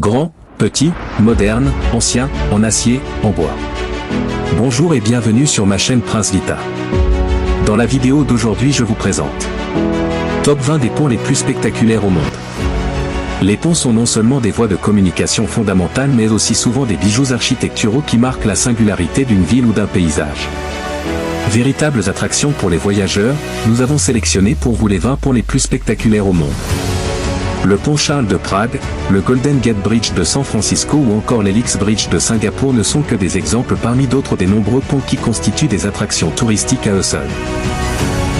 Grand, petit, moderne, ancien, en acier, en bois. Bonjour et bienvenue sur ma chaîne Prince Vita. Dans la vidéo d'aujourd'hui je vous présente Top 20 des ponts les plus spectaculaires au monde. Les ponts sont non seulement des voies de communication fondamentales mais aussi souvent des bijoux architecturaux qui marquent la singularité d'une ville ou d'un paysage. Véritables attractions pour les voyageurs, nous avons sélectionné pour vous les 20 ponts les plus spectaculaires au monde. Le pont Charles de Prague, le Golden Gate Bridge de San Francisco ou encore l'Helix Bridge de Singapour ne sont que des exemples parmi d'autres des nombreux ponts qui constituent des attractions touristiques à eux seuls.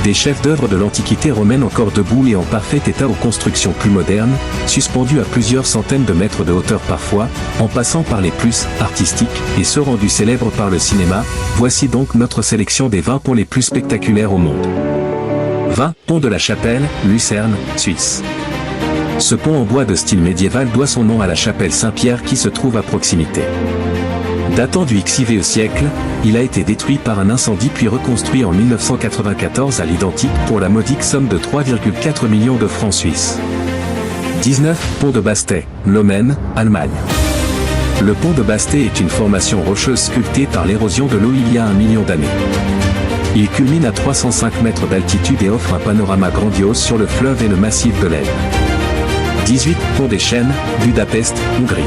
Des chefs-d'œuvre de l'Antiquité romaine encore debout et en parfait état aux constructions plus modernes, suspendus à plusieurs centaines de mètres de hauteur parfois, en passant par les plus artistiques et ceux rendus célèbres par le cinéma, voici donc notre sélection des 20 ponts les plus spectaculaires au monde. 20. Pont de la Chapelle, Lucerne, Suisse. Ce pont en bois de style médiéval doit son nom à la chapelle Saint-Pierre qui se trouve à proximité. Datant du XIVe siècle, il a été détruit par un incendie puis reconstruit en 1994 à l'identique pour la modique somme de 3,4 millions de francs suisses. 19. Pont de Bastet, Lommen, Allemagne. Le pont de Bastet est une formation rocheuse sculptée par l'érosion de l'eau il y a 1 million d'années. Il culmine à 305 mètres d'altitude et offre un panorama grandiose sur le fleuve et le massif de l'Elbe. 18. Pont des Chênes, Budapest, Hongrie.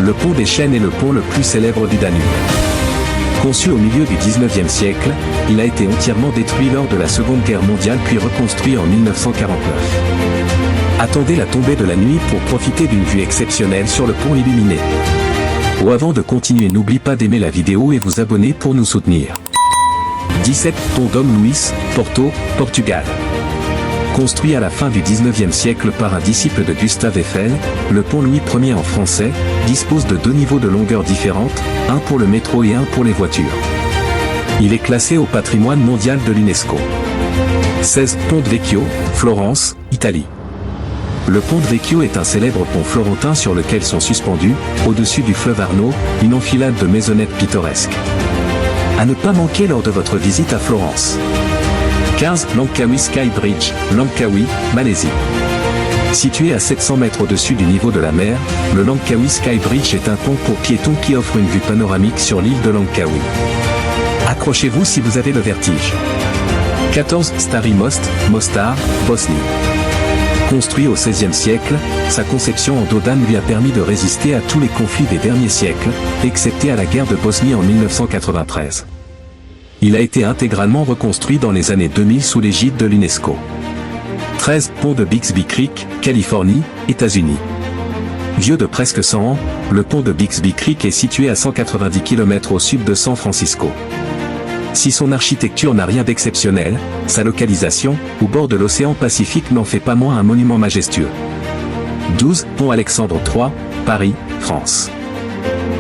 Le pont des Chênes est le pont le plus célèbre du Danube. Conçu au milieu du 19e siècle, il a été entièrement détruit lors de la Seconde Guerre mondiale puis reconstruit en 1949. Attendez la tombée de la nuit pour profiter d'une vue exceptionnelle sur le pont illuminé. Avant de continuer, n'oublie pas d'aimer la vidéo et vous abonner pour nous soutenir. 17. Pont Dom Luís, Porto, Portugal. Construit à la fin du 19e siècle par un disciple de Gustave Eiffel, le pont Louis Ier en français, dispose de 2 niveaux de longueur différentes, un pour le métro et un pour les voitures. Il est classé au patrimoine mondial de l'UNESCO. 16. Ponte Vecchio, Florence, Italie. Le Ponte Vecchio est un célèbre pont florentin sur lequel sont suspendus, au-dessus du fleuve Arno, une enfilade de maisonnettes pittoresques. À ne pas manquer lors de votre visite à Florence. 15. Langkawi Sky Bridge, Langkawi, Malaisie. Situé à 700 mètres au-dessus du niveau de la mer, le Langkawi Sky Bridge est un pont pour piétons qui offre une vue panoramique sur l'île de Langkawi. Accrochez-vous si vous avez le vertige. 14. Stari Most, Mostar, Bosnie. Construit au XVIe siècle, sa conception en dos d'âne lui a permis de résister à tous les conflits des derniers siècles, excepté à la guerre de Bosnie en 1993. Il a été intégralement reconstruit dans les années 2000 sous l'égide de l'UNESCO. 13. Pont de Bixby Creek, Californie, États-Unis. Vieux de presque 100 ans, le pont de Bixby Creek est situé à 190 km au sud de San Francisco. Si son architecture n'a rien d'exceptionnel, sa localisation, au bord de l'océan Pacifique n'en fait pas moins un monument majestueux. 12. Pont Alexandre III, Paris, France.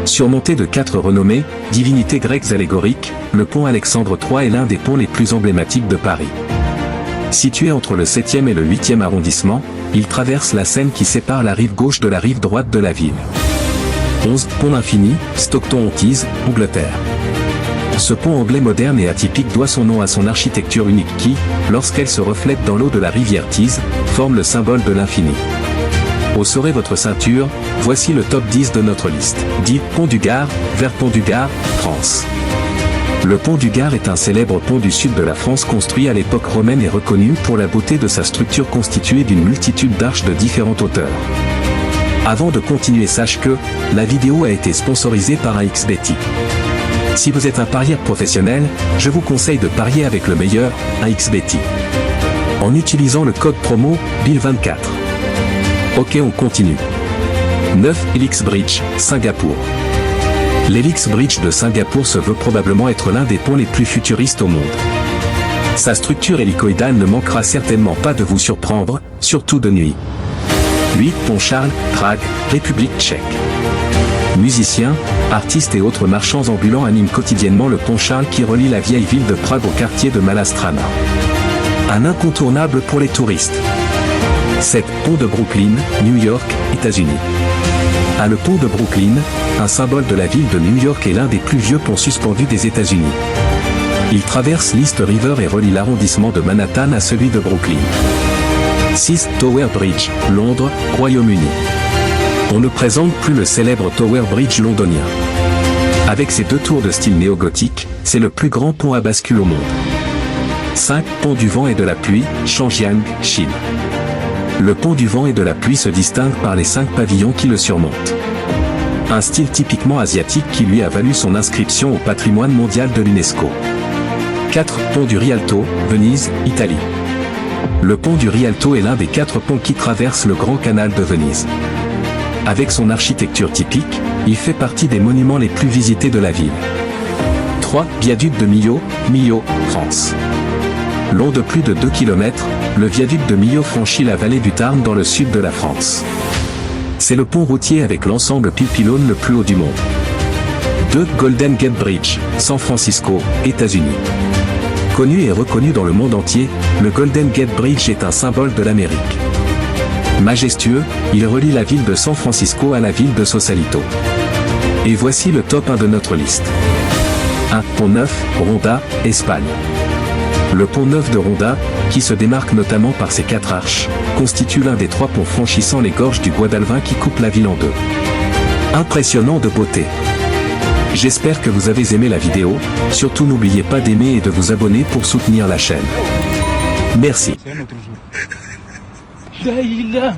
Surmonté de 4 renommées divinités grecques allégoriques, le pont Alexandre III est l'un des ponts les plus emblématiques de Paris. Situé entre le 7e et le 8e arrondissement, il traverse la Seine qui sépare la rive gauche de la rive droite de la ville. 11. Pont Infini, Stockton-on-Tees, Angleterre. Ce pont anglais moderne et atypique doit son nom à son architecture unique qui, lorsqu'elle se reflète dans l'eau de la rivière Tees, forme le symbole de l'infini. Haussez votre ceinture, voici le top 10 de notre liste. 10. Pont du Gard, vers Pont du Gard, France. Le pont du Gard est un célèbre pont du sud de la France construit à l'époque romaine et reconnu pour la beauté de sa structure constituée d'une multitude d'arches de différentes hauteurs. Avant de continuer, sache que la vidéo a été sponsorisée par un XBET. Si vous êtes un parieur professionnel, je vous conseille de parier avec le meilleur, un XBET. En utilisant le code promo BIL24. Ok, on continue. 9. Helix Bridge, Singapour. L'Helix Bridge de Singapour se veut probablement être l'un des ponts les plus futuristes au monde. Sa structure hélicoïdale ne manquera certainement pas de vous surprendre, surtout de nuit. 8. Pont Charles, Prague, République tchèque. Musiciens, artistes et autres marchands ambulants animent quotidiennement le pont Charles qui relie la vieille ville de Prague au quartier de Malá Strana. Un incontournable pour les touristes. 7. Pont de Brooklyn, New York, États-Unis. Le pont de Brooklyn, un symbole de la ville de New York, est l'un des plus vieux ponts suspendus des États-Unis. Il traverse l'East River et relie l'arrondissement de Manhattan à celui de Brooklyn. 6. Tower Bridge, Londres, Royaume-Uni. On ne présente plus le célèbre Tower Bridge londonien. Avec ses 2 tours de style néo-gothique, c'est le plus grand pont à bascule au monde. 5. Pont du vent et de la pluie, Changjiang, Chine. Le pont du vent et de la pluie se distingue par les 5 pavillons qui le surmontent. Un style typiquement asiatique qui lui a valu son inscription au patrimoine mondial de l'UNESCO. 4. Pont du Rialto, Venise, Italie. Le pont du Rialto est l'un des 4 ponts qui traversent le Grand Canal de Venise. Avec son architecture typique, il fait partie des monuments les plus visités de la ville. 3. Viaduc de Millau, Millau, France. Long de plus de 2 km, le viaduc de Millau franchit la vallée du Tarn dans le sud de la France. C'est le pont routier avec l'ensemble pile-pylône le plus haut du monde. 2. Golden Gate Bridge, San Francisco, États-Unis. Connu et reconnu dans le monde entier, le Golden Gate Bridge est un symbole de l'Amérique. Majestueux, il relie la ville de San Francisco à la ville de Sausalito. Et voici le top 1 de notre liste. 1. Pont Neuf, Ronda, Espagne. Le pont Neuf de Ronda, qui se démarque notamment par ses 4 arches, constitue l'un des 3 ponts franchissant les gorges du Guadalvin qui coupent la ville en 2. Impressionnant de beauté. J'espère que vous avez aimé la vidéo, surtout n'oubliez pas d'aimer et de vous abonner pour soutenir la chaîne. Merci. لا إله